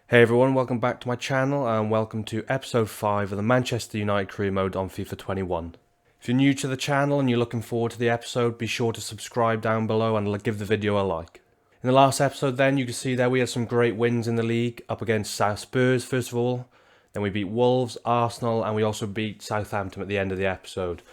Hey everyone, welcome back to my channel and welcome to episode 5 of the Manchester United career mode on FIFA 21. If you're new to the channel and you're looking forward to the episode, be sure to subscribe down below and give the video a like. In the last episode then, you can see there we had some great wins in the league, up against Spurs first of all, then we beat Wolves, Arsenal, and we also beat Southampton at the end of the episode.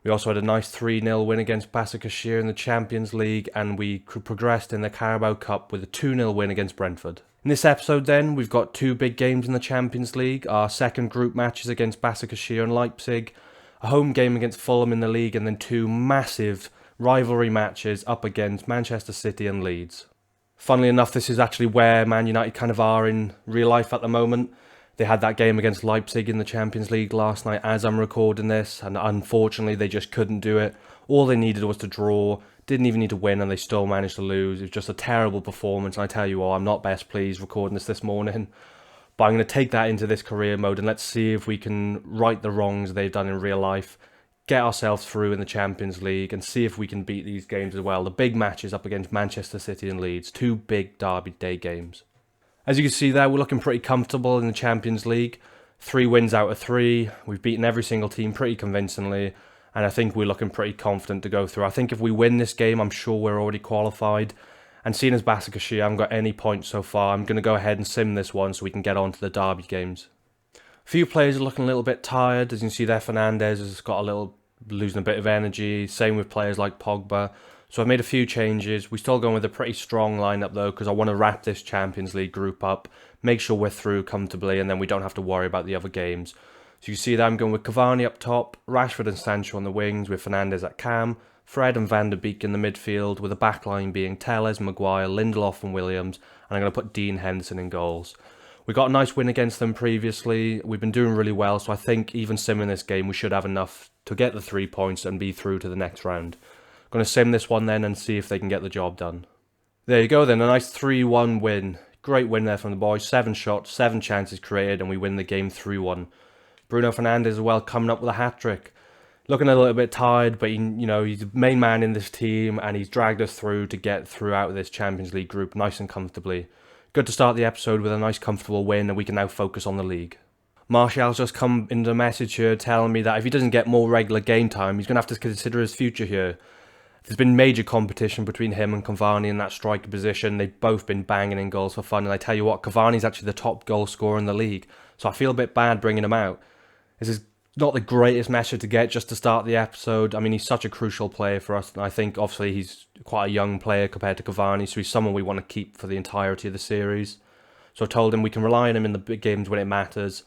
We also had a nice 3-0 win against Başakşehir in the Champions League, and we progressed in the Carabao Cup with a 2-0 win against Brentford. In this episode then, we've got two big games in the Champions League, our second group matches against Başakşehir and Leipzig, a home game against Fulham in the league, and then two massive rivalry matches up against Manchester City and Leeds. Funnily enough, this is actually where Man United kind of are in real life at the moment. They had that game against Leipzig in the Champions League last night as I'm recording this, and unfortunately they just couldn't do it. All they needed was to draw, didn't even need to win, and they still managed to lose. It was just a terrible performance, and I tell you what, I'm not best pleased recording this morning. But I'm going to take that into this career mode, and let's see if we can right the wrongs they've done in real life, get ourselves through in the Champions League, and see if we can beat these games as well. The big matches up against Manchester City and Leeds, two big Derby Day games. As you can see there, we're looking pretty comfortable in the Champions League. 3 wins out of 3. We've beaten every single team pretty convincingly. And I think we're looking pretty confident to go through. I think if we win this game, I'm sure we're already qualified. And seeing as Başakşehir haven't got any points so far, I'm going to go ahead and sim this one so we can get on to the derby games. A few players are looking a little bit tired. As you can see there, Fernandes has got losing a bit of energy. Same with players like Pogba. So I've made a few changes. We're still going with a pretty strong lineup though, because I want to wrap this Champions League group up, make sure we're through comfortably, and then we don't have to worry about the other games. So you see that I'm going with Cavani up top, Rashford and Sancho on the wings, with Fernandes at cam, Fred and Van der Beek in the midfield, with the backline being Telles, Maguire, Lindelof and Williams, and I'm going to put Dean Henderson in goals. We got a nice win against them previously. We've been doing really well, so I think even simming this game, we should have enough to get the 3 points and be through to the next round. Going to sim this one then and see if they can get the job done. There you go then, a nice 3-1 win. Great win there from the boys. 7 shots, 7 chances created, and we win the game 3-1. Bruno Fernandes as well coming up with a hat-trick. Looking a little bit tired, but he's the main man in this team, and he's dragged us through to get throughout this Champions League group nice and comfortably. Good to start the episode with a nice comfortable win, and we can now focus on the league. Martial's just come into a message here telling me that if he doesn't get more regular game time, he's going to have to consider his future here. There's been major competition between him and Cavani in that striker position. They've both been banging in goals for fun. And I tell you what, Cavani's actually the top goal scorer in the league. So I feel a bit bad bringing him out. This is not the greatest message to get just to start the episode. I mean, he's such a crucial player for us. And I think, obviously, he's quite a young player compared to Cavani. So he's someone we want to keep for the entirety of the series. So I told him we can rely on him in the big games when it matters.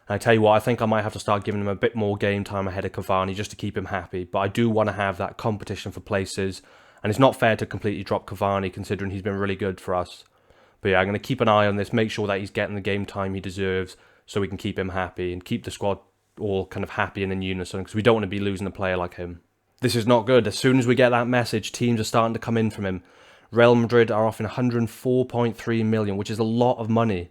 And I tell you what, I think I might have to start giving him a bit more game time ahead of Cavani just to keep him happy. But I do want to have that competition for places. And it's not fair to completely drop Cavani considering he's been really good for us. But yeah, I'm going to keep an eye on this, make sure that he's getting the game time he deserves so we can keep him happy and keep the squad all kind of happy and in unison because we don't want to be losing a player like him. This is not good. As soon as we get that message, teams are starting to come in from him. Real Madrid are offering 104.3 million, which is a lot of money.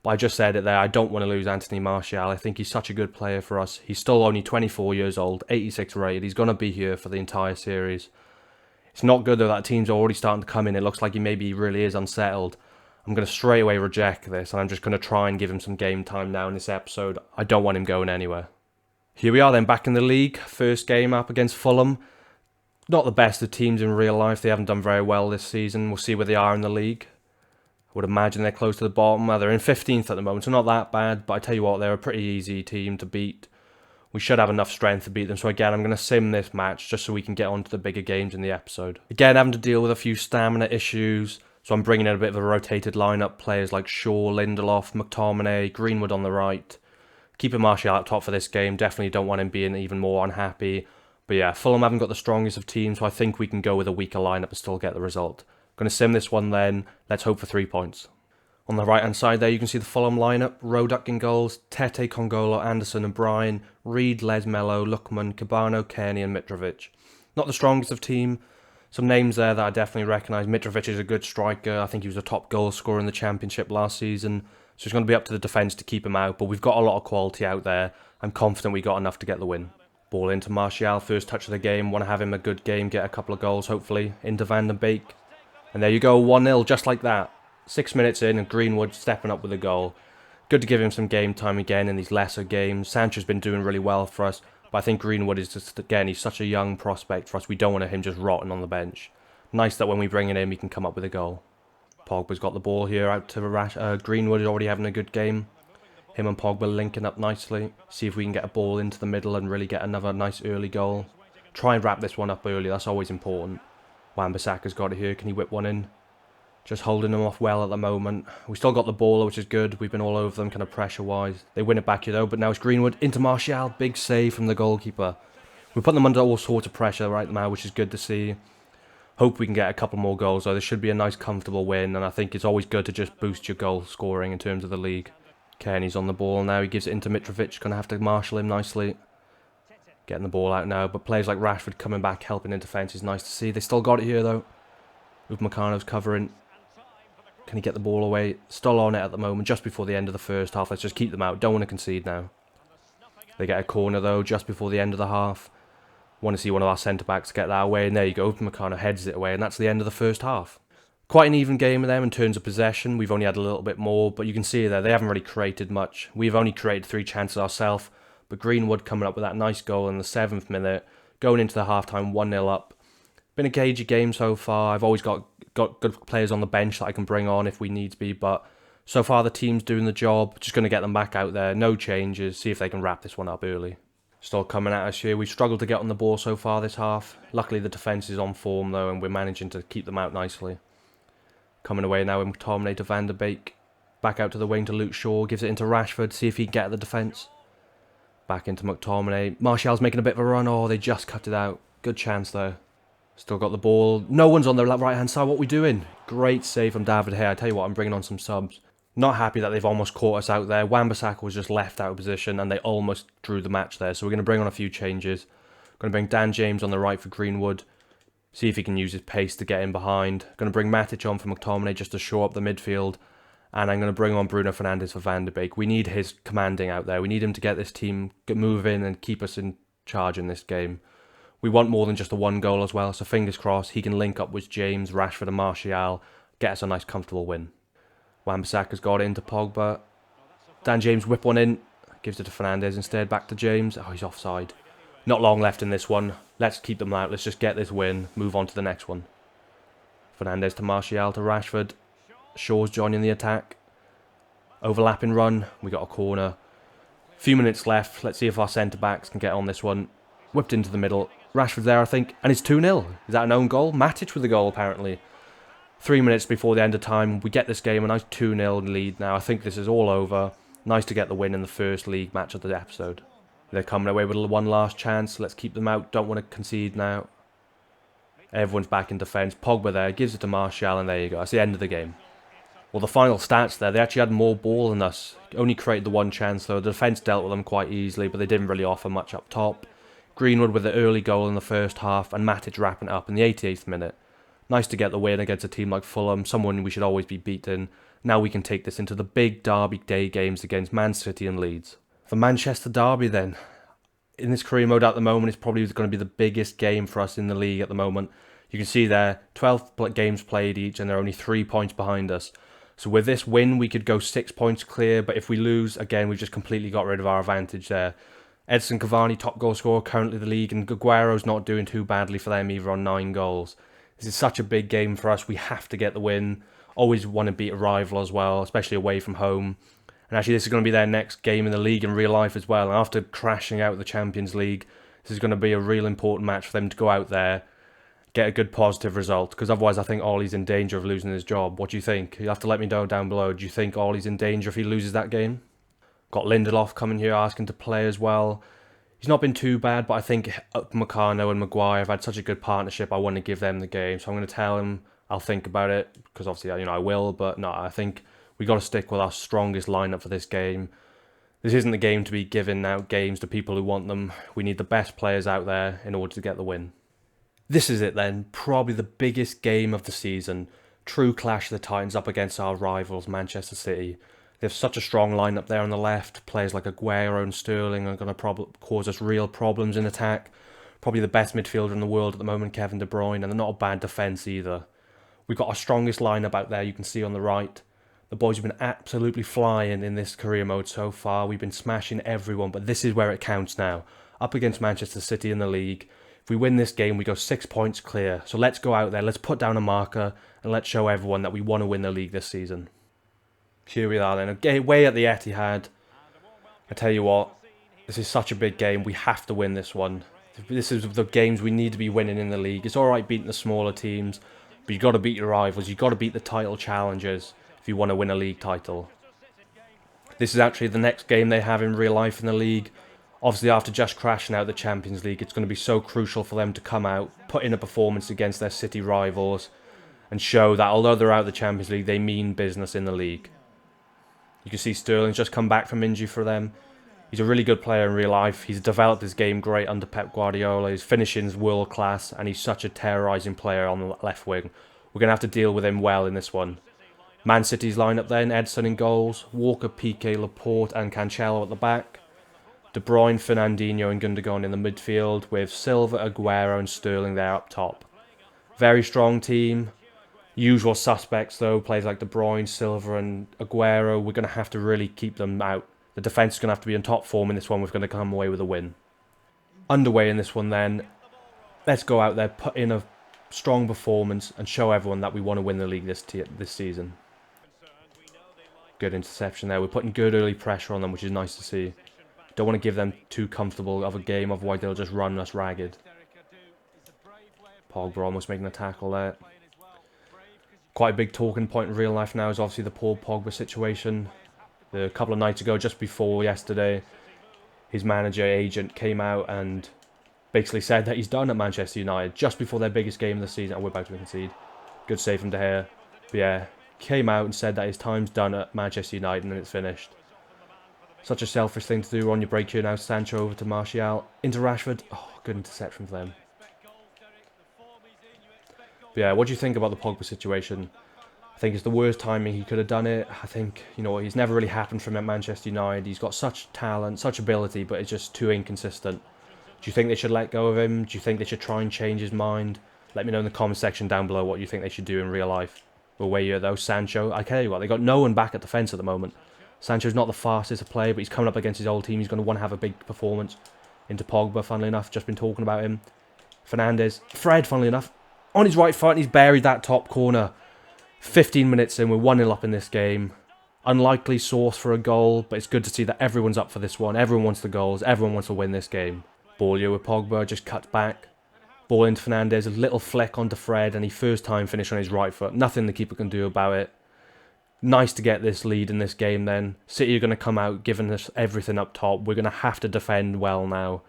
But I just said it there, I don't want to lose Anthony Martial. I think he's such a good player for us. He's still only 24 years old, 86 rated. He's going to be here for the entire series. It's not good though that teams are already starting to come in. It looks like he really is unsettled. I'm going to straight away reject this, and I'm just going to try and give him some game time now in this episode. I don't want him going anywhere. Here we are then, back in the league. First game up against Fulham. Not the best of teams in real life. They haven't done very well this season. We'll see where they are in the league. Would imagine they're close to the bottom. They're in 15th at the moment, so not that bad. But I tell you what, they're a pretty easy team to beat. We should have enough strength to beat them. So again, I'm going to sim this match just so we can get on to the bigger games in the episode. Again, having to deal with a few stamina issues. So I'm bringing in a bit of a rotated lineup. Players like Shaw, Lindelof, McTominay, Greenwood on the right. Keeping Martial up top for this game. Definitely don't want him being even more unhappy. But yeah, Fulham haven't got the strongest of teams, so I think we can go with a weaker lineup and still get the result. Going to sim this one then. Let's hope for 3 points. On the right-hand side there, you can see the Fulham lineup. Rodak in goals, Tete, Congolo, Anderson and Bryan, Reed, Les Mello, Lookman, Cabano, Kearney and Mitrovic. Not the strongest of team. Some names there that I definitely recognise. Mitrovic is a good striker. I think he was a top goal scorer in the Championship last season. So it's going to be up to the defence to keep him out. But we've got a lot of quality out there. I'm confident we got enough to get the win. Ball into Martial, first touch of the game. Want to have him a good game, get a couple of goals hopefully. Into Van der Beek. And there you go, 1-0, just like that. 6 minutes in and Greenwood stepping up with a goal. Good to give him some game time again in these lesser games. Sancho's been doing really well for us, but I think Greenwood is just, again, he's such a young prospect for us. We don't want him just rotting on the bench. Nice that when we bring him in, he can come up with a goal. Pogba's got the ball here out to Greenwood, is already having a good game. Him and Pogba linking up nicely. See if we can get a ball into the middle and really get another nice early goal. Try and wrap this one up early, that's always important. Wan-Bissaka's got it here, can he whip one in? Just holding them off well at the moment. We still got the ball, which is good. We've been all over them kind of pressure-wise. They win it back here though, but now it's Greenwood into Martial. Big save from the goalkeeper. We're putting them under all sorts of pressure right now, which is good to see. Hope we can get a couple more goals though. This should be a nice comfortable win, and I think it's always good to just boost your goal scoring in terms of the league. Kenny's on the ball now. He gives it into Mitrovic. Going to have to marshal him nicely. Getting the ball out now, but players like Rashford coming back, helping in defence is nice to see. They still got it here though. Upamecano's covering. Can he get the ball away? Still on it at the moment, just before the end of the first half. Let's just keep them out. Don't want to concede now. They get a corner though, just before the end of the half. Want to see one of our centre-backs get that away, and there you go. Upamecano heads it away, and that's the end of the first half. Quite an even game with them in terms of possession. We've only had a little bit more, but you can see there, they haven't really created much. We've only created 3 chances ourselves, but Greenwood coming up with that nice goal in the 7th minute, going into the half-time 1-0 up. Been a cagey game so far. I've always got good players on the bench that I can bring on if we need to be, but so far the team's doing the job. Just going to get them back out there, no changes, see if they can wrap this one up early. Still coming at us here. We've struggled to get on the ball so far this half. Luckily the defence is on form though, and we're managing to keep them out nicely. Coming away now with McTominay to Van der Beek. Back out to the wing to Luke Shaw, gives it into Rashford, see if he can get at the defence. Back into McTominay. Martial's making a bit of a run. Oh, they just cut it out. Good chance there. Still got the ball. No one's on the right-hand side. What are we doing? Great save from David Hay. I tell you what, I'm bringing on some subs. Not happy that they've almost caught us out there. Wan-Bissaka was just left out of position and they almost drew the match there. So we're going to bring on a few changes. Going to bring Dan James on the right for Greenwood. See if he can use his pace to get in behind. Going to bring Matic on for McTominay just to shore up the midfield. And I'm going to bring on Bruno Fernandes for Van der Beek. We need his commanding out there. We need him to get this team moving and keep us in charge in this game. We want more than just a 1 goal as well, so fingers crossed he can link up with James, Rashford and Martial, get us a nice comfortable win. Wan-Bissaka's got it into Pogba. Dan James whip one in, gives it to Fernandes instead, back to James. Oh, he's offside. Not long left in this one. Let's keep them out, let's just get this win, move on to the next one. Fernandes to Martial to Rashford. Shaw's joining the attack. Overlapping run, we got a corner. Few minutes left, let's see if our centre-backs can get on this one. Whipped into the middle. Rashford there, I think, and it's 2-0. Is that an own goal? Matic with the goal, apparently. 3 minutes before the end of time, we get this game, a nice 2-0 lead now. I think this is all over. Nice to get the win in the first league match of the episode. They're coming away with one last chance. Let's keep them out. Don't want to concede now. Everyone's back in defence. Pogba there, gives it to Martial, and there you go. That's the end of the game. Well, the final stats there, they actually had more ball than us. Only created the 1 chance, though. The defence dealt with them quite easily, but they didn't really offer much up top. Greenwood with the early goal in the first half, and Matic wrapping it up in the 88th minute. Nice to get the win against a team like Fulham, someone we should always be beaten. Now we can take this into the big derby day games against Man City and Leeds. For Manchester derby then, in this career mode at the moment, it's probably going to be the biggest game for us in the league at the moment. You can see there, 12 games played each, and they're only 3 points behind us. So with this win, we could go 6 points clear, but if we lose, again, we've just completely got rid of our advantage there. Edson Cavani, top goal scorer, currently the league, and Aguero's not doing too badly for them either on 9 goals. This is such a big game for us. We have to get the win. Always want to beat a rival as well, especially away from home. And actually, this is going to be their next game in the league in real life as well. And after crashing out the Champions League, this is going to be a real important match for them to go out there, get a good positive result. Because otherwise, I think Ollie's in danger of losing his job. What do you think? You'll have to let me know down below. Do you think Ollie's in danger if he loses that game? Got Lindelof coming here asking to play as well. He's not been too bad, but I think Upamecano and Maguire have had such a good partnership. I want to give them the game. So I'm going to tell him I'll think about it. Because obviously, I will. But no, I think we got to stick with our strongest lineup for this game. This isn't the game to be giving out games to people who want them. We need the best players out there in order to get the win. This is it then. Probably the biggest game of the season. True clash of the Titans up against our rivals, Manchester City. They have such a strong lineup there on the left. Players like Aguero and Sterling are going to cause us real problems in attack. Probably the best midfielder in the world at the moment, Kevin De Bruyne, and they're not a bad defence either. We've got our strongest lineup out there, you can see on the right. The boys have been absolutely flying in this career mode so far. We've been smashing everyone, but this is where it counts now. Up against Manchester City in the league. If we win this game, we go 6 points clear. So let's go out there, let's put down a marker, and let's show everyone that we want to win the league this season. Here we are then, away at the Etihad. I tell you what, this is such a big game. We have to win this one. This is the games we need to be winning in the league. It's alright beating the smaller teams, but you've got to beat your rivals. You've got to beat the title challengers if you want to win a league title. This is actually the next game they have in real life in the league. Obviously, after just crashing out the Champions League, it's going to be so crucial for them to come out, put in a performance against their City rivals, and show that although they're out of the Champions League, they mean business in the league. You can see Sterling's just come back from injury for them. He's a really good player in real life. He's developed his game great under Pep Guardiola. His finishing's world class, and he's such a terrorising player on the left wing. We're going to have to deal with him well in this one. Man City's lineup then, Edson in goals, Walker, Piqué, Laporte and Cancelo at the back. De Bruyne, Fernandinho and Gundogan in the midfield, with Silva, Aguero and Sterling there up top. Very strong team. Usual suspects though, players like De Bruyne, Silva and Aguero. We're going to have to really keep them out. The defence is going to have to be in top form in this one. We're going to come away with a win. Underway in this one then. Let's go out there, put in a strong performance and show everyone that we want to win the league this season. Good interception there. We're putting good early pressure on them, which is nice to see. Don't want to give them too comfortable of a game, otherwise they'll just run us ragged. Pogba almost making a tackle there. Quite a big talking point in real life now is obviously the Paul Pogba situation. A couple of nights ago, just before yesterday, his manager agent came out and basically said that he's done at Manchester United just before their biggest game of the season. And we're about to concede. Good save from De Gea. But yeah, came out and said that his time's done at Manchester United and it's finished. Such a selfish thing to do. On your break here now, Sancho over to Martial. Into Rashford. Oh, good interception for them. But yeah, what do you think about the Pogba situation? I think it's the worst timing he could have done it. I think, you know, he's never really happened from at Manchester United. He's got such talent, such ability, but it's just too inconsistent. Do you think they should let go of him? Do you think they should try and change his mind? Let me know in the comment section down below what you think they should do in real life. Away here though, Sancho. I tell you what, they got no one back at defence at the moment. Sancho's not the fastest to play, but he's coming up against his old team. He's going to want to have a big performance. Into Pogba, funnily enough. Just been talking about him. Fernandes. Fred, funnily enough. On his right foot, and he's buried that top corner. 15 minutes in, we're 1-0 up in this game. Unlikely source for a goal, but it's good to see that everyone's up for this one. Everyone wants the goals. Everyone wants to win this game. Ball here with Pogba, just cuts back. Ball into Fernandes, a little flick onto Fred, and he first time finish on his right foot. Nothing the keeper can do about it. Nice to get this lead in this game then. City are going to come out giving us everything up top. We're going to have to defend well now.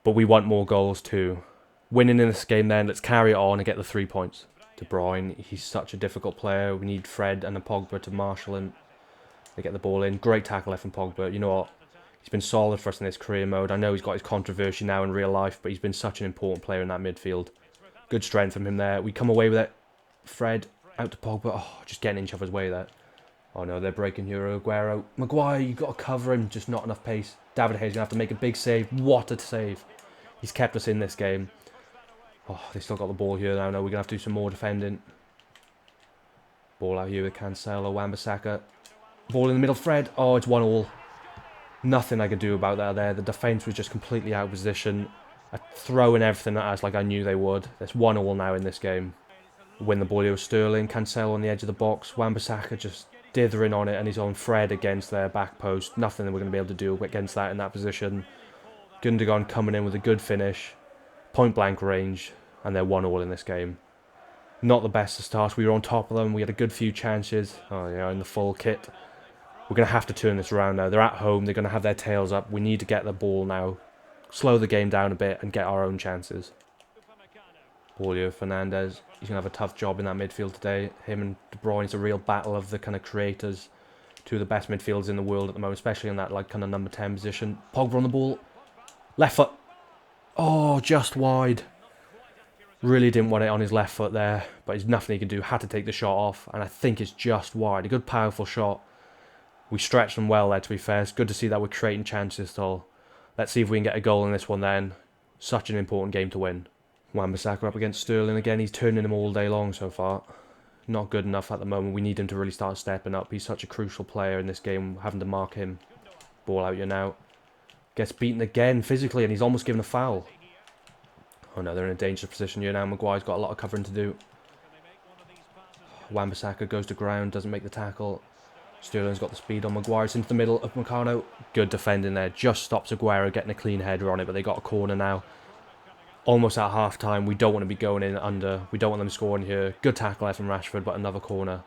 But we want more goals too. Winning in this game then, let's carry it on and get the 3 points. De Bruyne, he's such a difficult player. We need Fred and a Pogba to marshal him. They get the ball in. Great tackle there from Pogba. You know what? He's been solid for us in this career mode. I know he's got his controversy now in real life, but he's been such an important player in that midfield. Good strength from him there. We come away with it. Fred out to Pogba. Oh, just getting in each other's way there. Oh no, they're breaking here. Aguero. Maguire, you've got to cover him. Just not enough pace. David Hayes going to have to make a big save. What a save. He's kept us in this game. Oh, they still got the ball here now. No, we're going to have to do some more defending. Ball out here with Cancelo, Wan-Bissaka. Ball in the middle, Fred. Oh, it's 1-1. Nothing I could do about that there. The defence was just completely out of position. Throwing everything at us like I knew they would. There's 1-1 now in this game. Win the ball here with Sterling. Cancelo on the edge of the box. Wan-Bissaka just dithering on it, and he's on Fred against their back post. Nothing that we're going to be able to do against that in that position. Gundogan coming in with a good finish. Point blank range, and they're 1-1 in this game. Not the best to start. We were on top of them. We had a good few chances. Oh yeah, in the full kit. We're going to have to turn this around now. They're at home. They're going to have their tails up. We need to get the ball now. Slow the game down a bit and get our own chances. Ball here, Fernandes. He's going to have a tough job in that midfield today. Him and De Bruyne, it's a real battle of the kind of creators. Two of the best midfielders in the world at the moment, especially in that like kind of number 10 position. Pogba on the ball. Left foot. Oh, just wide. Really didn't want it on his left foot there, but there's nothing he can do. Had to take the shot off, and I think it's just wide. A good, powerful shot. We stretched them well there, to be fair. It's good to see that we're creating chances still. Let's see if we can get a goal in this one then. Such an important game to win. Wan-Bissaka up against Sterling again. He's turning him all day long so far. Not good enough at the moment. We need him to really start stepping up. He's such a crucial player in this game, having to mark him. Ball out here now. Gets beaten again physically, and he's almost given a foul. Oh no, they're in a dangerous position here now. Maguire's got a lot of covering to do. Wan-Bissaka goes to ground, doesn't make the tackle. Sterling's got the speed on Maguire. It's into the middle of Upamecano. Good defending there. Just stops Aguero getting a clean header on it, but they got a corner now. Almost at half time. We don't want to be going in under. We don't want them scoring here. Good tackle there from Rashford, but another corner.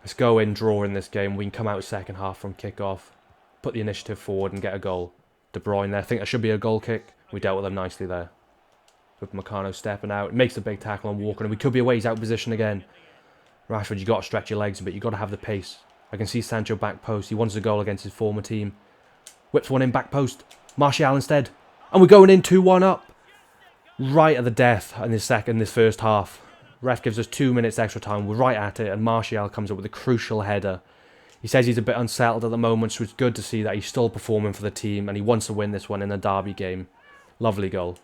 Let's go in, draw in this game. We can come out second half from kick-off. Put the initiative forward and get a goal. De Bruyne there. I think that should be a goal kick. We dealt with them nicely there. Upamecano stepping out. Makes a big tackle on Walker, and we could be away. He's out of position again. Rashford, you got to stretch your legs a bit. You got to have the pace. I can see Sancho back post. He wants a goal against his former team. Whips one in back post. Martial instead. And we're going in 2-1 up. Right at the death in this first half. Ref gives us 2 minutes extra time. We're right at it. And Martial comes up with a crucial header. He says he's a bit unsettled at the moment. So it's good to see that he's still performing for the team. And he wants to win this one in a derby game. Lovely goal.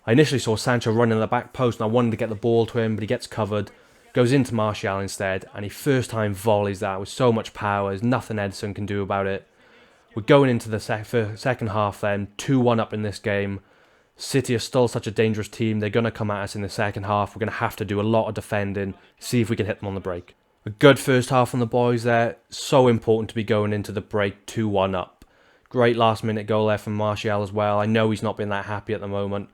I initially saw Sancho running at the back post. And I wanted to get the ball to him. But he gets covered. Goes into Martial instead, and he first time volleys that with so much power. There's nothing Edison can do about it. We're going into the second half then, 2-1 up in this game. City are still such a dangerous team. They're going to come at us in the second half. We're going to have to do a lot of defending, see if we can hit them on the break. A good first half from the boys there. So important to be going into the break 2-1 up. Great last minute goal there from Martial as well. I know he's not been that happy at the moment.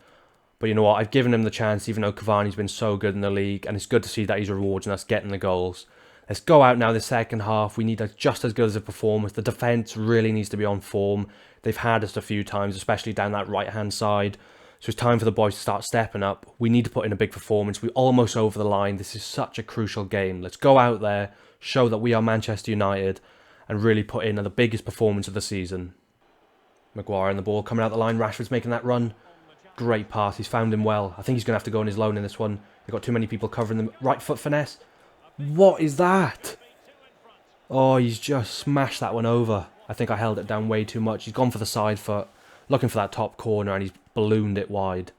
But you know what, I've given him the chance even though Cavani's been so good in the league. And it's good to see that he's rewarding us getting the goals. Let's go out now the second half. We need just as good as a performance. The defence really needs to be on form. They've had us a few times, especially down that right-hand side. So it's time for the boys to start stepping up. We need to put in a big performance. We're almost over the line. This is such a crucial game. Let's go out there, show that we are Manchester United, and really put in the biggest performance of the season. Maguire and the ball coming out the line. Rashford's making that run. Great pass. He's found him well. I think he's going to have to go on his loan in this one. They've got too many people covering them. Right foot finesse. What is that? Oh, he's just smashed that one over. I think I held it down way too much. He's gone for the side foot. Looking for that top corner and he's ballooned it wide.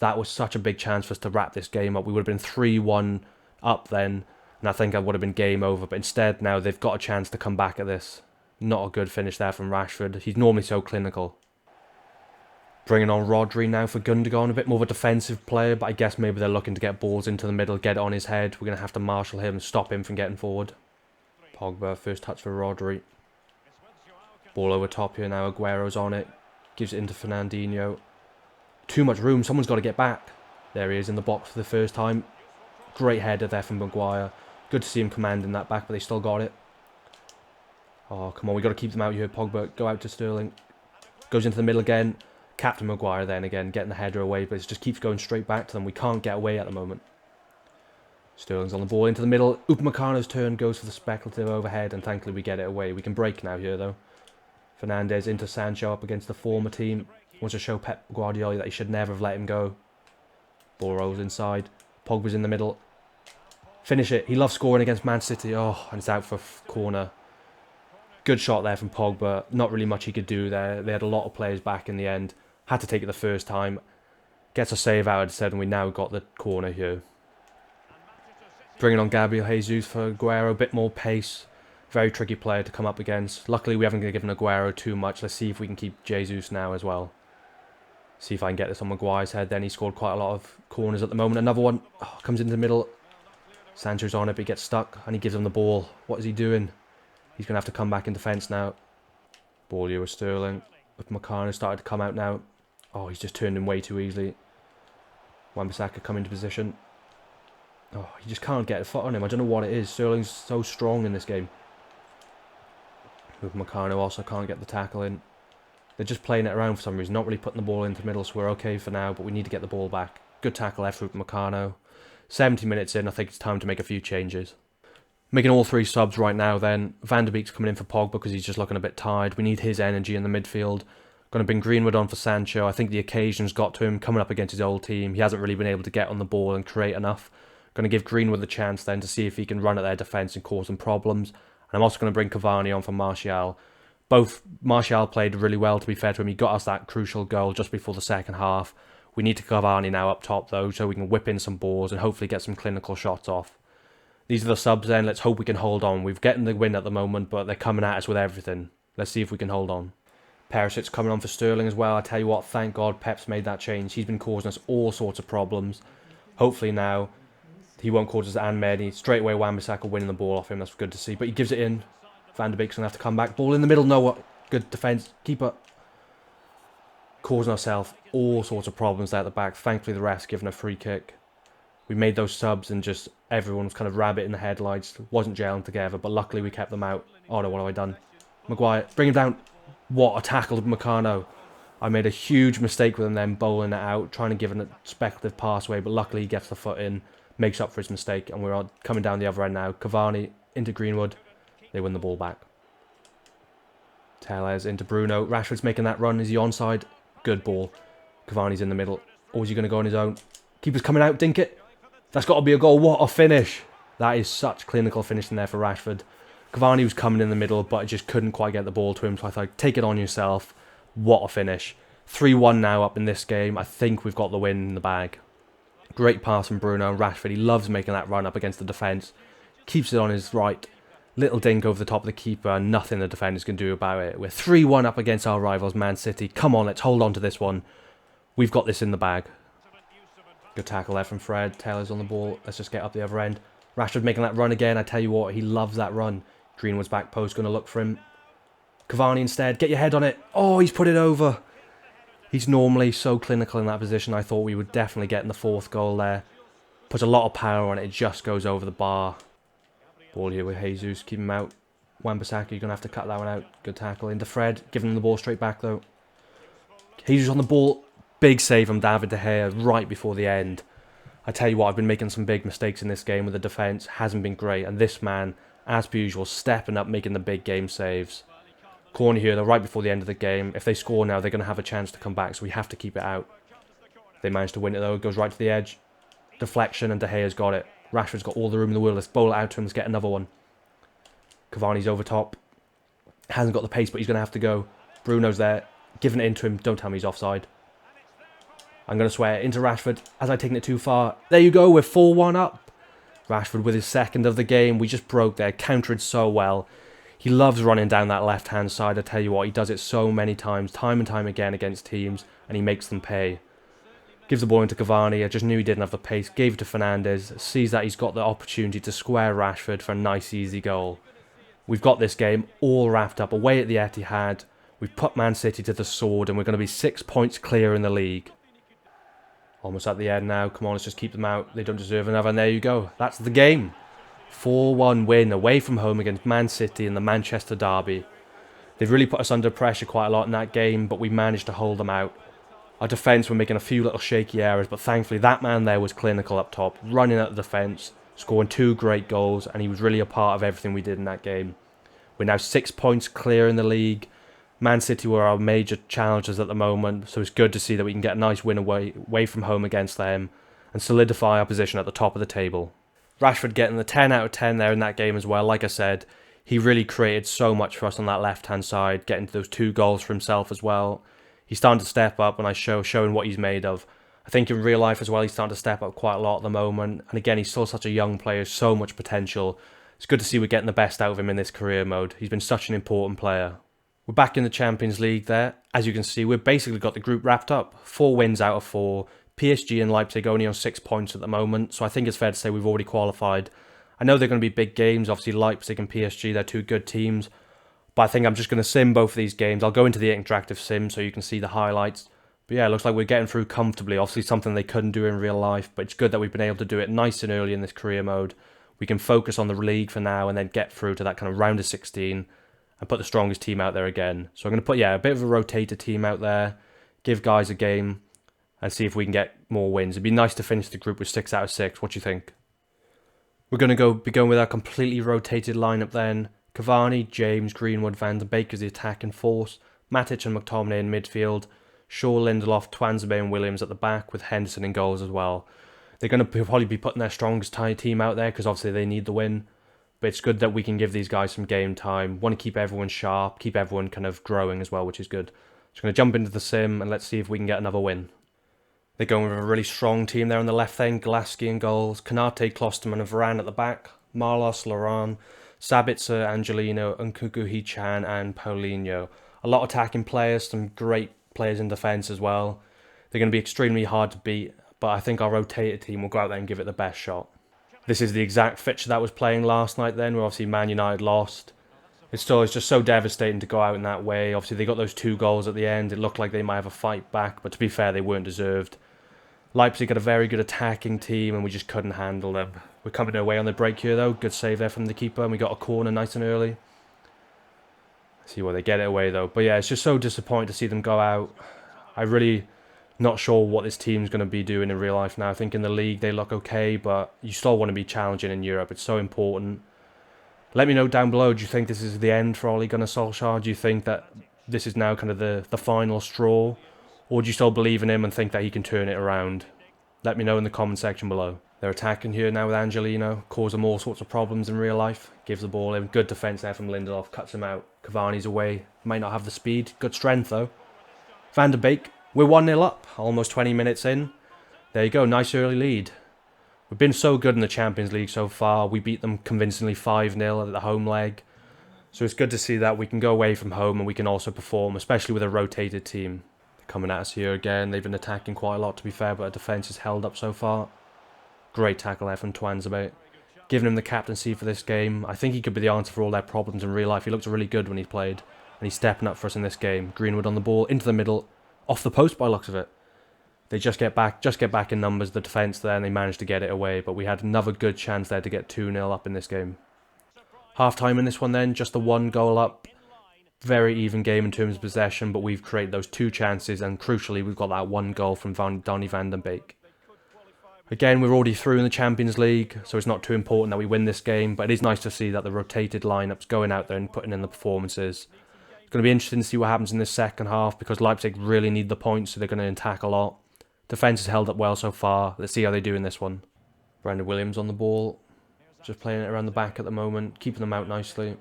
That was such a big chance for us to wrap this game up. We would have been 3-1 up then. And I think I would have been game over. But instead now they've got a chance to come back at this. Not a good finish there from Rashford. He's normally so clinical. Bringing on Rodri now for Gundogan, a bit more of a defensive player, but I guess maybe they're looking to get balls into the middle, get it on his head. We're going to have to marshal him and stop him from getting forward. Pogba, first touch for Rodri. Ball over top here now, Aguero's on it. Gives it into Fernandinho. Too much room, someone's got to get back. There he is in the box for the first time. Great header there from Maguire. Good to see him commanding that back, but they still got it. Oh, come on, we've got to keep them out here. Pogba, go out to Sterling. Goes into the middle again. Captain Maguire then again, getting the header away, but it just keeps going straight back to them. We can't get away at the moment. Sterling's on the ball into the middle. Upamecano's turn goes for the speculative overhead, and thankfully we get it away. We can break now here, though. Fernandes into Sancho up against the former team. Wants to show Pep Guardiola that he should never have let him go. Ball rolls inside. Pogba's in the middle. Finish it. He loves scoring against Man City. Oh, and it's out for corner. Good shot there from Pogba. Not really much he could do there. They had a lot of players back in the end. Had to take it the first time. Gets a save out of 7. We now got the corner here. Bringing on Gabriel Jesus for Aguero. A bit more pace. Very tricky player to come up against. Luckily we haven't given Aguero too much. Let's see if we can keep Jesus now as well. See if I can get this on Maguire's head. Then he scored quite a lot of corners at the moment. Another one. Oh, comes into the middle. Sancho's on it, but he gets stuck. And he gives him the ball. What is he doing? He's going to have to come back in defence now. Ball here with Sterling. Upamecano started to come out now. Oh, he's just turned him way too easily. Wan-Bissaka come into position. Oh, he just can't get a foot on him. I don't know what it is. Sterling's so strong in this game. Upamecano also can't get the tackle in. They're just playing it around for some reason. Not really putting the ball into the middle, so we're okay for now. But we need to get the ball back. Good tackle left for Upamecano. 70 minutes in. I think it's time to make a few changes. Making all 3 subs right now then. Van der Beek's coming in for Pogba because he's just looking a bit tired. We need his energy in the midfield. Going to bring Greenwood on for Sancho. I think the occasion's got to him coming up against his old team. He hasn't really been able to get on the ball and create enough. Going to give Greenwood the chance then to see if he can run at their defence and cause them problems. And I'm also going to bring Cavani on for Martial. Both Martial played really well, to be fair to him. He got us that crucial goal just before the second half. We need to Cavani now up top though, so we can whip in some balls and hopefully get some clinical shots off. These are the subs then. Let's hope we can hold on. We've getting the win at the moment, but they're coming at us with everything. Let's see if we can hold on. Perisic's coming on for Sterling as well. I tell you what, thank God Pep's made that change. He's been causing us all sorts of problems. Hopefully now he won't cause us and many. Straight away Wan-Bissaka winning the ball off him. That's good to see. But he gives it in. Van de Beek's going to have to come back. Ball in the middle. No, good defence. Keeper causing ourselves all sorts of problems there at the back. Thankfully the ref's given a free kick. We made those subs and just everyone was kind of rabbit in the headlights. Wasn't gelling together, but luckily we kept them out. Oh no, what have I done? Maguire, bring him down. What a tackle to Meccano. I made a huge mistake with him then, bowling it out, trying to give a speculative pass away, but luckily he gets the foot in, makes up for his mistake, and we're coming down the other end now. Cavani into Greenwood. They win the ball back. Tellez into Bruno. Rashford's making that run. Is he onside? Good ball. Cavani's in the middle. Or is he going to go on his own? Keeper's coming out. Dink it. That's got to be a goal. What a finish. That is such clinical finishing there for Rashford. Cavani was coming in the middle, but I just couldn't quite get the ball to him. So I thought, take it on yourself. What a finish. 3-1 now up in this game. I think we've got the win in the bag. Great pass from Bruno. Rashford, he loves making that run up against the defence. Keeps it on his right. Little dink over the top of the keeper, and nothing the defenders can do about it. We're 3-1 up against our rivals, Man City. Come on, let's hold on to this one. We've got this in the bag. Good tackle there from Fred. Taylor's on the ball. Let's just get up the other end. Rashford making that run again. I tell you what, he loves that run. Greenwood's back post, going to look for him. Cavani instead. Get your head on it. Oh, he's put it over. He's normally so clinical in that position. I thought we would definitely get in the fourth goal there. Puts a lot of power on it. It just goes over the bar. Ball here with Jesus. Keep him out. Wan-Bissaka, you're going to have to cut that one out. Good tackle into Fred. Giving him the ball straight back though. Jesus on the ball. Big save from David De Gea right before the end. I tell you what, I've been making some big mistakes in this game with the defence. Hasn't been great. And this man, as per usual, stepping up, making the big game saves. Corner here, they're right before the end of the game. If they score now, they're going to have a chance to come back. So we have to keep it out. They managed to win it though. It goes right to the edge. Deflection and De Gea's got it. Rashford's got all the room in the world. Let's bowl it out to him. Let's get another one. Cavani's over top. Hasn't got the pace, but he's going to have to go. Bruno's there. Giving it into him. Don't tell me he's offside. I'm going to swear into Rashford. Has I taken it too far? There you go. We're 4-1 up. Rashford with his second of the game. We just broke there. Countered so well. He loves running down that left-hand side. I tell you what, he does it so many times. Time and time again against teams. And he makes them pay. Gives the ball into Cavani. I just knew he didn't have the pace. Gave it to Fernandes. Sees that he's got the opportunity to square Rashford for a nice, easy goal. We've got this game all wrapped up. Away at the Etihad. We've put Man City to the sword. And we're going to be 6 points clear in the league. Almost at the end now. Come on, let's just keep them out. They don't deserve another. And there you go. That's the game. 4-1 win away from home against Man City in the Manchester derby. They've really put us under pressure quite a lot in that game. But we managed to hold them out. Our defence were making a few little shaky errors, but thankfully that man there was clinical up top, running at the defence, scoring 2 great goals, and he was really a part of everything we did in that game. We're now 6 points clear in the league. Man City were our major challengers at the moment, so it's good to see that we can get a nice win away from home against them and solidify our position at the top of the table. Rashford getting the 10 out of 10 there in that game as well. Like I said, he really created so much for us on that left-hand side, getting those 2 goals for himself as well. He's starting to step up and showing what he's made of. I think in real life as well, he's starting to step up quite a lot at the moment. And again, he's still such a young player, so much potential. It's good to see we're getting the best out of him in this career mode. He's been such an important player. We're back in the Champions League there. As you can see, we've basically got the group wrapped up. 4 wins out of 4. PSG and Leipzig only on 6 points at the moment. So I think it's fair to say we've already qualified. I know they're going to be big games. Obviously, Leipzig and PSG, they're 2 good teams. But I think I'm just going to sim both of these games. I'll go into the interactive sim so you can see the highlights. But yeah, it looks like we're getting through comfortably. Obviously something they couldn't do in real life. But it's good that we've been able to do it nice and early in this career mode. We can focus on the league for now and then get through to that kind of round of 16. And put the strongest team out there again. So I'm going to put, a bit of a rotated team out there. Give guys a game. And see if we can get more wins. It'd be nice to finish the group with 6 out of 6. What do you think? We're going to be going with our completely rotated lineup then. Cavani, James, Greenwood, Van de Beek as the attacking force, Matic and McTominay in midfield, Shaw, Lindelof, Twanzebe and Williams at the back with Henderson in goals as well. They're going to probably be putting their strongest team out there because obviously they need the win. But it's good that we can give these guys some game time. Want to keep everyone sharp, keep everyone kind of growing as well, which is good. So I'm going to jump into the sim and let's see if we can get another win. They're going with a really strong team there on the left then. Glasky in goals, Kanate, Klosterman and Varane at the back. Marlos, Laurent, Sabitzer, Angelino, Nkunku, Hichan, and Paulinho. A lot of attacking players, some great players in defence as well. They're going to be extremely hard to beat, but I think our rotated team will go out there and give it the best shot. This is the exact fixture that was playing last night then, where obviously Man United lost. It's just so devastating to go out in that way. Obviously they got those 2 goals at the end. It looked like they might have a fight back, but to be fair, they weren't deserved. Leipzig had a very good attacking team and we just couldn't handle them. We're coming away on the break here though. Good save there from the keeper, and we got a corner nice and early. See where they get it away though. But yeah, it's just so disappointing to see them go out. I really not sure what this team's going to be doing in real life now. I think in the league they look okay, but you still want to be challenging in Europe. It's so important. Let me know down below, do you think this is the end for Ole Gunnar Solskjaer? Do you think that this is now kind of the final straw? Or do you still believe in him and think that he can turn it around? Let me know in the comment section below. They're attacking here now with Angelino, cause them all sorts of problems in real life. Gives the ball in, good defence there from Lindelof, cuts him out. Cavani's away, might not have the speed, good strength though. Van de Beek, we're 1-0 up, almost 20 minutes in. There you go, nice early lead. We've been so good in the Champions League so far. We beat them convincingly 5-0 at the home leg. So it's good to see that we can go away from home and we can also perform, especially with a rotated team. Coming at us here again. They've been attacking quite a lot to be fair, but our defence is held up so far. Great tackle there from Twanzebe. Giving him the captaincy for this game. I think he could be the answer for all their problems in real life. He looked really good when he played. And he's stepping up for us in this game. Greenwood on the ball, into the middle. Off the post by the looks of it. They just get back in numbers, the defence there, and they managed to get it away. But we had another good chance there to get 2-0 up in this game. Half-time in this one then, just the 1 goal up. Very even game in terms of possession, but we've created those 2 chances, and crucially, we've got that 1 goal from Donny van den Beek. Again, we're already through in the Champions League, so it's not too important that we win this game, but it is nice to see that the rotated lineup's going out there and putting in the performances. It's going to be interesting to see what happens in this second half, because Leipzig really need the points, so they're going to attack a lot. Defence has held up well so far. Let's see how they do in this one. Brandon Williams on the ball. Just playing it around the back at the moment. Keeping them out nicely.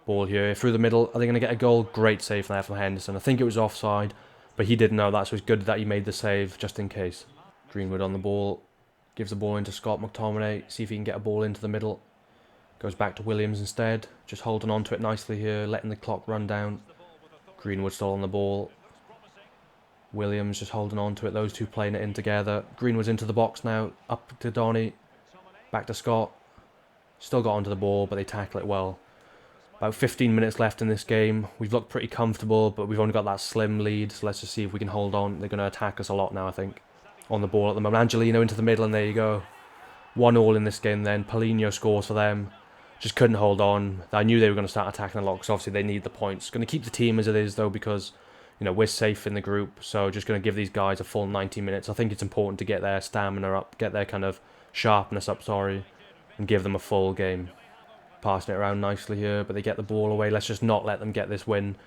Ball here. Through the middle. Are they going to get a goal? Great save there from Henderson. I think it was offside. But he didn't know that. So it's good that he made the save just in case. Greenwood on the ball. Gives the ball into Scott McTominay. See if he can get a ball into the middle. Goes back to Williams instead. Just holding on to it nicely here. Letting the clock run down. Greenwood still on the ball. Williams just holding on to it. Those two playing it in together. Greenwood's into the box now. Up to Donny. Back to Scott. Still got onto the ball, but they tackle it well. About 15 minutes left in this game. We've looked pretty comfortable, but we've only got that slim lead. So let's just see if we can hold on. They're going to attack us a lot now, I think. On the ball at the moment. Angelino into the middle, and there you go. 1-1 in this game then. Paulinho scores for them. Just couldn't hold on. I knew they were going to start attacking a lot, because obviously they need the points. Going to keep the team as it is, though, because you know, we're safe in the group, so just going to give these guys a full 90 minutes. I think it's important to get their stamina up, get their kind of sharpness up, and give them a full game. Passing it around nicely here, but they get the ball away. Let's just not let them get this win.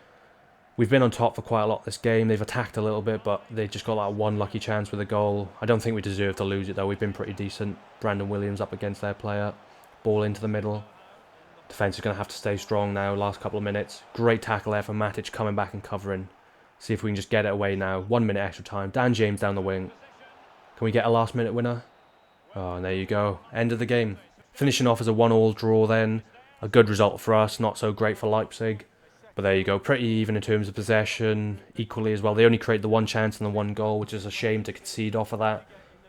We've been on top for quite a lot this game. They've attacked a little bit, but they just got that one lucky chance with a goal. I don't think we deserve to lose it, though. We've been pretty decent. Brandon Williams up against their player. Ball into the middle. Defence is going to have to stay strong now, last couple of minutes. Great tackle there for Matic coming back and covering. See if we can just get it away now. 1 minute extra time. Dan James down the wing. Can we get a last minute winner? Oh, and there you go. End of the game. Finishing off as a 1-1 draw then. A good result for us. Not so great for Leipzig. But there you go. Pretty even in terms of possession. Equally as well. They only create the 1 chance and the 1 goal, which is a shame to concede off of that.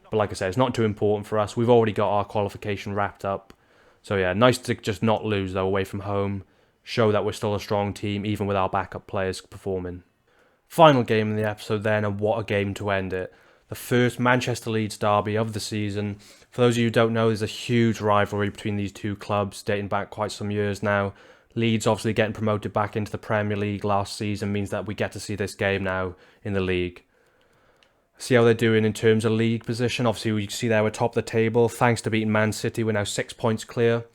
But like I said, it's not too important for us. We've already got our qualification wrapped up. So yeah, nice to just not lose though away from home. Show that we're still a strong team even with our backup players performing. Final game in the episode then, and what a game to end it. The first Manchester Leeds derby of the season. For those of you who don't know, there's a huge rivalry between these two clubs dating back quite some years now. Leeds obviously getting promoted back into the Premier League last season means that we get to see this game now in the league. See how they're doing in terms of league position. Obviously, we see there we're top of the table. Thanks to beating Man City, we're now 6 points clear.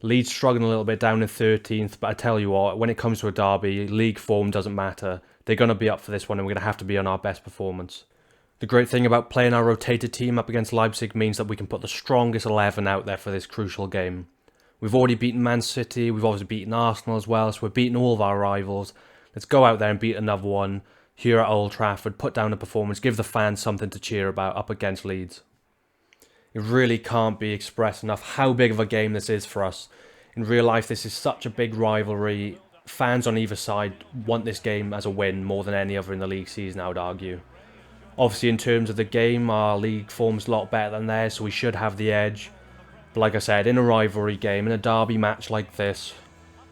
Leeds struggling a little bit down in 13th, but I tell you what, when it comes to a derby, league form doesn't matter. They're going to be up for this one, and we're going to have to be on our best performance. The great thing about playing our rotated team up against Leipzig means that we can put the strongest 11 out there for this crucial game. We've already beaten Man City, we've obviously beaten Arsenal as well, so we're beating all of our rivals. Let's go out there and beat another one here at Old Trafford, put down a performance, give the fans something to cheer about up against Leeds. It really can't be expressed enough how big of a game this is for us. In real life, this is such a big rivalry. Fans on either side want this game as a win more than any other in the league season, I would argue. Obviously, in terms of the game, our league form's a lot better than theirs, so we should have the edge. But like I said, in a rivalry game, in a derby match like this,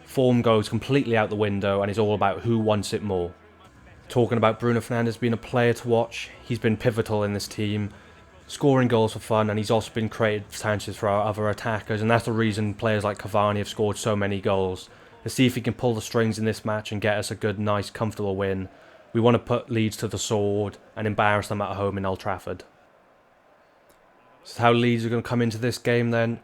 form goes completely out the window and it's all about who wants it more. Talking about Bruno Fernandes being a player to watch, he's been pivotal in this team, scoring goals for fun, and he's also been created chances for our other attackers, and that's the reason players like Cavani have scored so many goals. Let's see if he can pull the strings in this match and get us a good, nice, comfortable win. We want to put Leeds to the sword and embarrass them at home in Old Trafford. So how Leeds are going to come into this game then.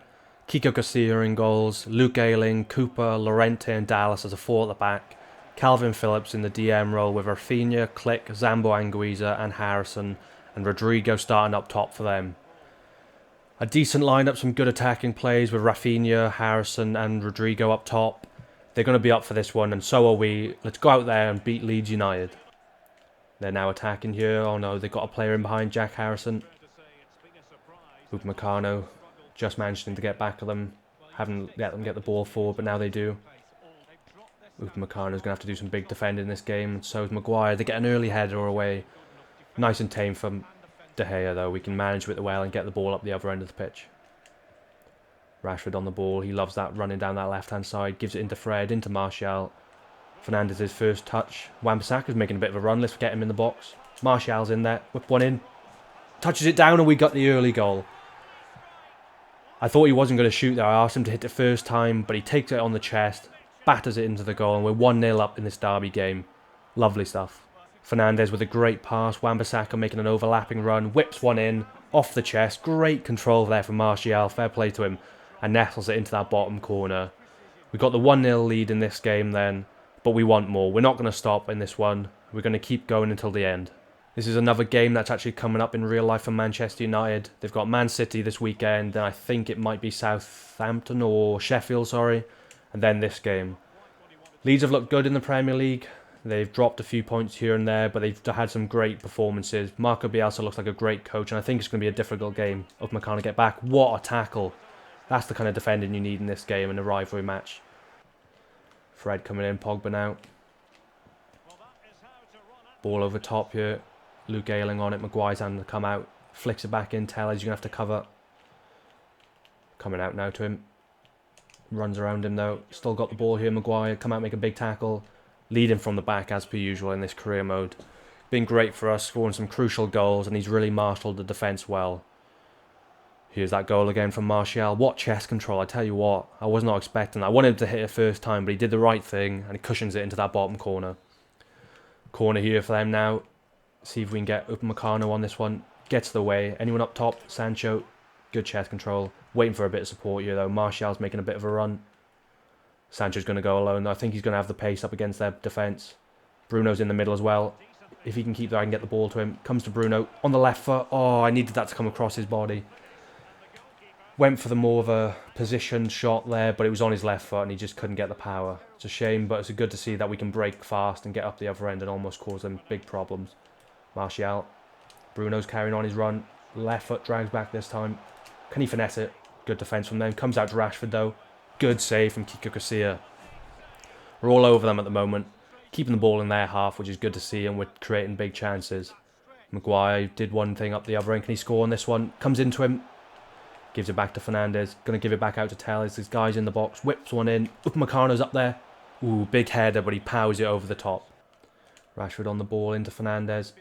Kiko Casilla in goals, Luke Ayling, Cooper, Llorente and Dallas as a four at the back. Calvin Phillips in the DM role with Rafinha, Click, Zambo Anguissa and Harrison, and Rodrigo starting up top for them. A decent lineup, some good attacking plays with Rafinha, Harrison and Rodrigo up top. They're going to be up for this one, and so are we. Let's go out there and beat Leeds United. They're now attacking here. Oh no, they've got a player in behind, Jack Harrison. Upamecano just managing to get back at them. Haven't let them get the ball forward, but now they do. Upamecano's going to have to do some big defending in this game, and so is Maguire. They get an early header away. Nice and tame from De Gea though. We can manage with it well and get the ball up the other end of the pitch. Rashford on the ball. He loves that, running down that left-hand side. Gives it into Fred, into Martial. Fernandes' first touch. Wan-Bissaka's making a bit of a run. Let's get him in the box. Martial's in there. Whip one in. Touches it down and we got the early goal. I thought he wasn't going to shoot there. I asked him to hit it first time, but he takes it on the chest, batters it into the goal, and we're 1-0 up in this derby game. Lovely stuff. Fernandes with a great pass. Wan-Bissaka making an overlapping run. Whips one in. Off the chest. Great control there from Martial. Fair play to him. And nestles it into that bottom corner. We got the 1-0 lead in this game then, but we want more. We're not going to stop in this one. We're going to keep going until the end. This is another game that's actually coming up in real life for Manchester United. They've got Man City this weekend, and I think it might be Southampton or Sheffield, sorry. And then this game. Leeds have looked good in the Premier League. They've dropped a few points here and there, but they've had some great performances. Marco Bielsa looks like a great coach, and I think it's going to be a difficult game. Upamecano get back. What a tackle. That's the kind of defending you need in this game in a rivalry match. Fred coming in, Pogba now. Ball over top here. Luke Ayling on it. Maguire's having to come out. Flicks it back in. Tellez, you're going to have to cover. Coming out now to him. Runs around him though. Still got the ball here. Maguire come out, make a big tackle. Leading from the back as per usual in this career mode. Been great for us, scoring some crucial goals, and he's really marshalled the defence well. Here's that goal again from Martial. What chest control, I tell you what. I was not expecting that. I wanted him to hit it first time, but he did the right thing, and he cushions it into that bottom corner. Corner here for them now. See if we can get Upamecano on this one. Gets the way. Anyone up top? Sancho. Good chest control. Waiting for a bit of support here though. Martial's making a bit of a run. Sancho's going to go alone though. I think he's going to have the pace up against their defence. Bruno's in the middle as well. If he can keep that, I can get the ball to him. Comes to Bruno. On the left foot. Oh, I needed that to come across his body. Went for the more of a positioned shot there, but it was on his left foot and he just couldn't get the power. It's a shame, but it's good to see that we can break fast and get up the other end and almost cause them big problems. Martial. Bruno's carrying on his run. Left foot drags back this time. Can he finesse it? Good defence from them. Comes out to Rashford though. Good save from Kiko Casilla. We're all over them at the moment. Keeping the ball in their half, which is good to see, and we're creating big chances. Maguire did one thing up the other end. Can he score on this one? Comes into him. Gives it back to Fernandes. Going to give it back out to Tellez. This guy's in the box. Whips one in. Upamecano's up there. Ooh, big header, but he powers it over the top. Rashford on the ball into Fernandes.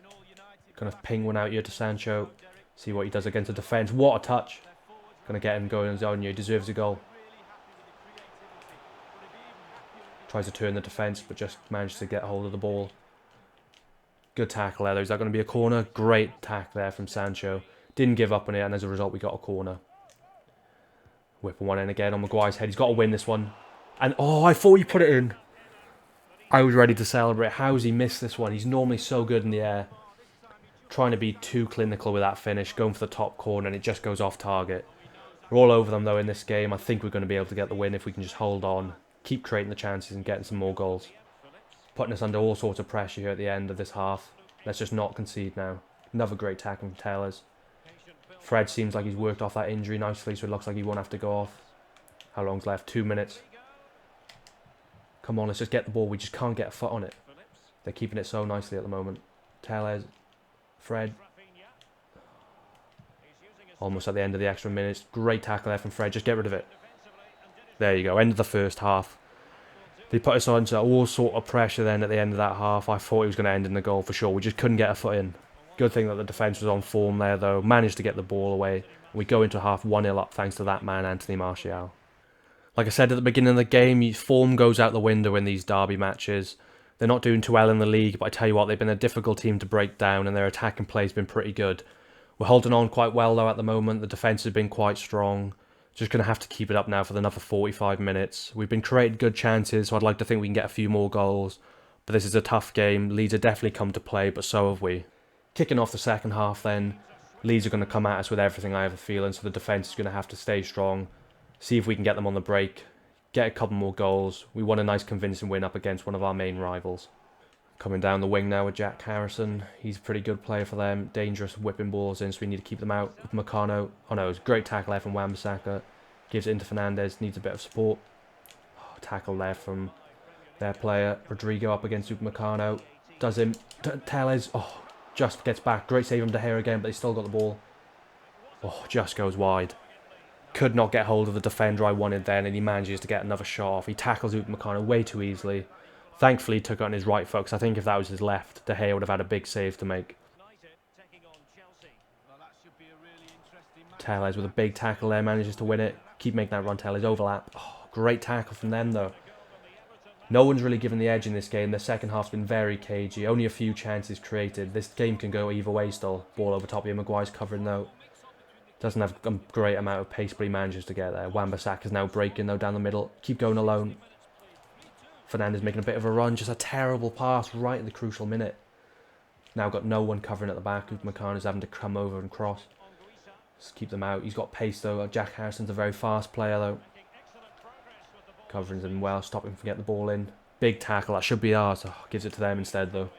Going to ping one out here to Sancho. See what he does against the defence. What a touch. Going to get him going on his own here. He deserves a goal. Tries to turn the defence, but just managed to get hold of the ball. Good tackle there. Is that going to be a corner? Great tack there from Sancho. Didn't give up on it, and as a result, we got a corner. Whipping one in again on Maguire's head. He's got to win this one. And, oh, I thought he put it in. I was ready to celebrate. How's he missed this one? He's normally so good in the air. Trying to be too clinical with that finish. Going for the top corner, and it just goes off target. We're all over them, though, in this game. I think we're going to be able to get the win if we can just hold on. Keep creating the chances and getting some more goals. Putting us under all sorts of pressure here at the end of this half. Let's just not concede now. Another great tackle from Tellez. Fred seems like he's worked off that injury nicely, so it looks like he won't have to go off. How long's left? 2 minutes. Come on, let's just get the ball. We just can't get a foot on it. They're keeping it so nicely at the moment. Tellez, Fred. Almost at the end of the extra minutes. Great tackle there from Fred. Just get rid of it. There you go. End of the first half. They put us under all sort of pressure then at the end of that half. I thought it was going to end in the goal for sure. We just couldn't get a foot in. Good thing that the defence was on form there though. Managed to get the ball away. We go into half 1-0 up thanks to that man, Anthony Martial. Like I said at the beginning of the game, form goes out the window in these derby matches. They're not doing too well in the league, but I tell you what, they've been a difficult team to break down and their attacking play has been pretty good. We're holding on quite well though at the moment. The defence has been quite strong. Just going to have to keep it up now for another 45 minutes. We've been creating good chances, so I'd like to think we can get a few more goals. But this is a tough game. Leeds have definitely come to play, but so have we. Kicking off the second half then, Leeds are going to come at us with everything, I have a feeling, so the defence is going to have to stay strong. See if we can get them on the break. Get a couple more goals. We want a nice convincing win up against one of our main rivals. Coming down the wing now with Jack Harrison. He's a pretty good player for them. Dangerous whipping balls in, so we need to keep them out. With Meccano. Oh no, it's a great tackle there from Wan-Bissaka. Gives it into Fernandez. Needs a bit of support. Oh, tackle there from their player. Rodrigo up against Meccano. Does him. Tellez. Oh, just gets back. Great save from De Gea again, but they still got the ball. Oh, just goes wide. Could not get hold of the defender I wanted then, and he manages to get another shot off. He tackles Meccano way too easily. Thankfully, he took it on his right foot, because I think if that was his left, De Gea would have had a big save to make. Tellez with a big tackle there, manages to win it. Keep making that run, Tellez. Overlap. Oh, great tackle from them, though. No one's really given the edge in this game. The second half's been very cagey. Only a few chances created. This game can go either way still. Ball over top here. Maguire's covering, though. Doesn't have a great amount of pace, but he manages to get there. Wan-Bissaka's now breaking, though, down the middle. Keep going alone. Fernandez making a bit of a run. Just a terrible pass right at the crucial minute. Now got no one covering at the back. Meccano's having to come over and cross. Just keep them out. He's got pace, though. Jack Harrison's a very fast player, though. Covering them well. Stopping from getting the ball in. Big tackle. That should be ours. Oh, gives it to them instead, though.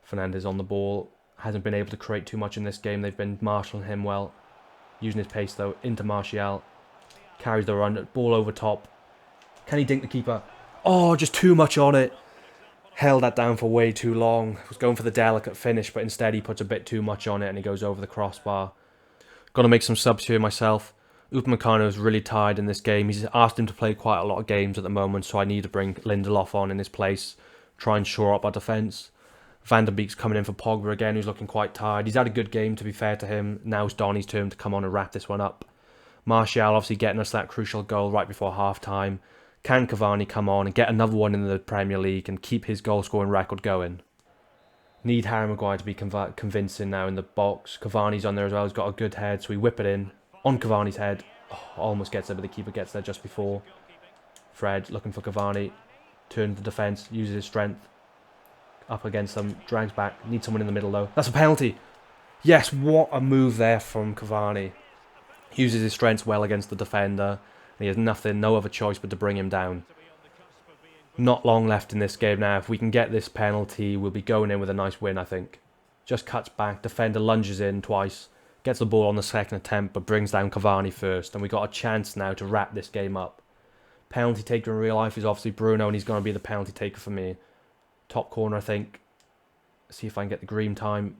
Fernandez on the ball. Hasn't been able to create too much in this game. They've been marshalling him well. Using his pace, though, into Martial. Carries the run. Ball over top. Can he dink the keeper? Oh, just too much on it. Held that down for way too long. Was going for the delicate finish, but instead he puts a bit too much on it and he goes over the crossbar. Got to make some subs here myself. Upamecano is really tired in this game. He's asked him to play quite a lot of games at the moment, so I need to bring Lindelof on in his place. Try and shore up our defence. Van der Beek's coming in for Pogba again, who's looking quite tired. He's had a good game, to be fair to him. Now it's Donny's turn to come on and wrap this one up. Martial obviously getting us that crucial goal right before half-time. Can Cavani come on and get another one in the Premier League and keep his goal-scoring record going? Need Harry Maguire to be convincing now in the box. Cavani's on there as well. He's got a good head, so we whip it in. On Cavani's head. Oh, almost gets there, but the keeper gets there just before. Fred looking for Cavani. Turns the defence, uses his strength. Up against them, drags back. Needs someone in the middle, though. That's a penalty. Yes, what a move there from Cavani. Uses his strengths well against the defender. He has no other choice but to bring him down. Not long left in this game now. If we can get this penalty, we'll be going in with a nice win, I think. Just cuts back. Defender lunges in twice. Gets the ball on the second attempt, but brings down Cavani first. And we got a chance now to wrap this game up. Penalty taker in real life is obviously Bruno, and he's going to be the penalty taker for me. Top corner, I think. See if I can get the green time.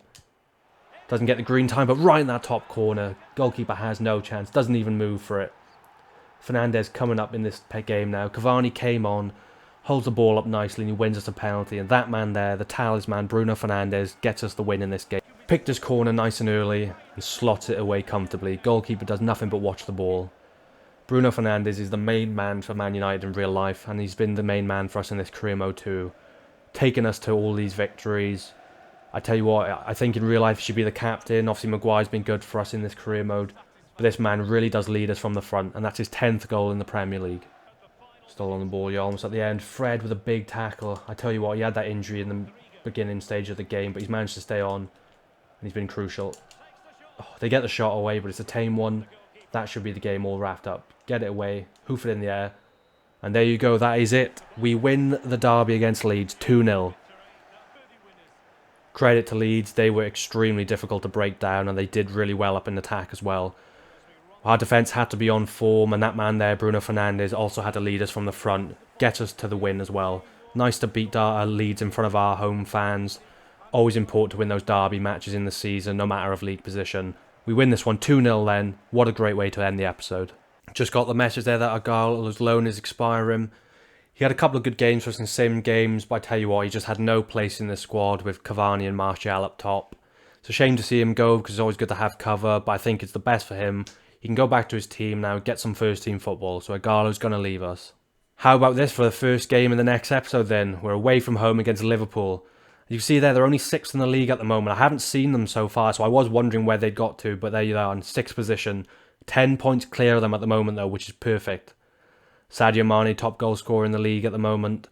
Doesn't get the green time, but right in that top corner. Goalkeeper has no chance. Doesn't even move for it. Fernandez coming up in this game now. Cavani came on. Holds the ball up nicely and he wins us a penalty. And that man there, the talisman, Bruno Fernandes, gets us the win in this game. Picked his corner nice and early and slots it away comfortably. Goalkeeper does nothing but watch the ball. Bruno Fernandes is the main man for Man United in real life. And he's been the main man for us in this career mode too. Taking us to all these victories. I tell you what, I think in real life he should be the captain. Obviously Maguire's been good for us in this career mode. But this man really does lead us from the front. And that's his 10th goal in the Premier League. Still on the ball, you're almost at the end. Fred with a big tackle. I tell you what, he had that injury in the beginning stage of the game, but he's managed to stay on. And he's been crucial. Oh, they get the shot away, but it's a tame one. That should be the game all wrapped up. Get it away, hoof it in the air. And there you go, that is it. We win the derby against Leeds 2-0. Credit to Leeds, they were extremely difficult to break down and they did really well up in attack as well. Our defence had to be on form, and that man there, Bruno Fernandes, also had to lead us from the front, get us to the win as well. Nice to beat our Leeds in front of our home fans. Always important to win those derby matches in the season, no matter of league position. We win this one 2-0 then. What a great way to end the episode. Just got the message there that Argyl's loan is expiring. He had a couple of good games for us in sim games, but I tell you what, he just had no place in the squad with Cavani and Martial up top. It's a shame to see him go because it's always good to have cover, but I think it's the best for him. He can go back to his team now, get some first team football, so Argyl's going to leave us. How about this for the first game in the next episode then? We're away from home against Liverpool. You see there, they're only 6th in the league at the moment. I haven't seen them so far, so I was wondering where they'd got to, but there you are in 6th position. 10 points clear of them at the moment though, which is perfect. Sadio Mane, top goal scorer in the league at the moment.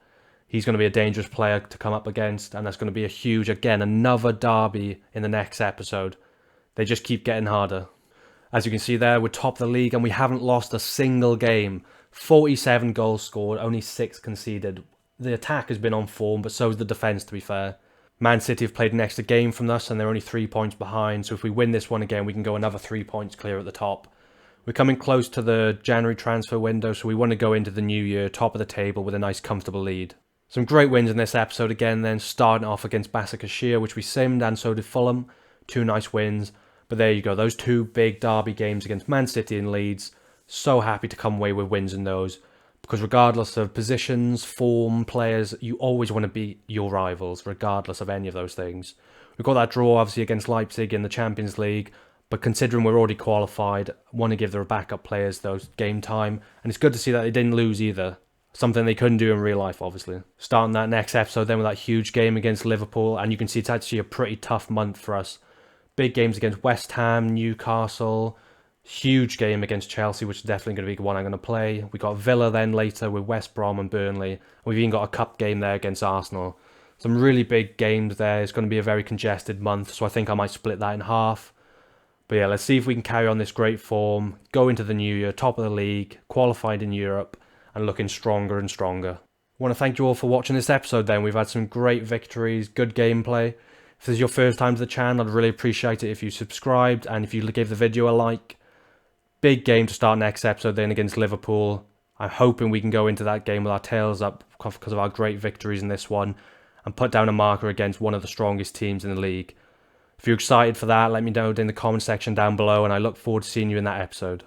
He's going to be a dangerous player to come up against, and that's going to be a huge, again, another derby in the next episode. They just keep getting harder. As you can see there, we're top of the league and we haven't lost a single game. 47 goals scored, only 6 conceded. The attack has been on form, but so has the defence, to be fair. Man City have played an extra game from us and they're only 3 points behind, so if we win this one again, we can go another 3 points clear at the top. We're coming close to the January transfer window, so we want to go into the new year top of the table with a nice comfortable lead. Some great wins in this episode again then, starting off against Başakşehir, which we simmed, and so did Fulham. 2 nice wins. But there you go, those 2 big derby games against Man City and Leeds. So happy to come away with wins in those. Because regardless of positions, form, players, you always want to beat your rivals, regardless of any of those things. We've got that draw, obviously, against Leipzig in the Champions League. But considering we're already qualified, I want to give the backup players those game time. And it's good to see that they didn't lose either. Something they couldn't do in real life, obviously. Starting that next episode then with that huge game against Liverpool. And you can see it's actually a pretty tough month for us. Big games against West Ham, Newcastle. Huge game against Chelsea, which is definitely going to be one I'm going to play. We got Villa then later with West Brom and Burnley. We've even got a cup game there against Arsenal. Some really big games there. It's going to be a very congested month, so I think I might split that in half. But yeah, let's see if we can carry on this great form, go into the new year, top of the league, qualified in Europe, and looking stronger and stronger. I want to thank you all for watching this episode then. We've had some great victories, good gameplay. If this is your first time to the channel, I'd really appreciate it if you subscribed and if you gave the video a like. Big game to start next episode then against Liverpool. I'm hoping we can go into that game with our tails up because of our great victories in this one and put down a marker against one of the strongest teams in the league. If you're excited for that, let me know in the comment section down below and I look forward to seeing you in that episode.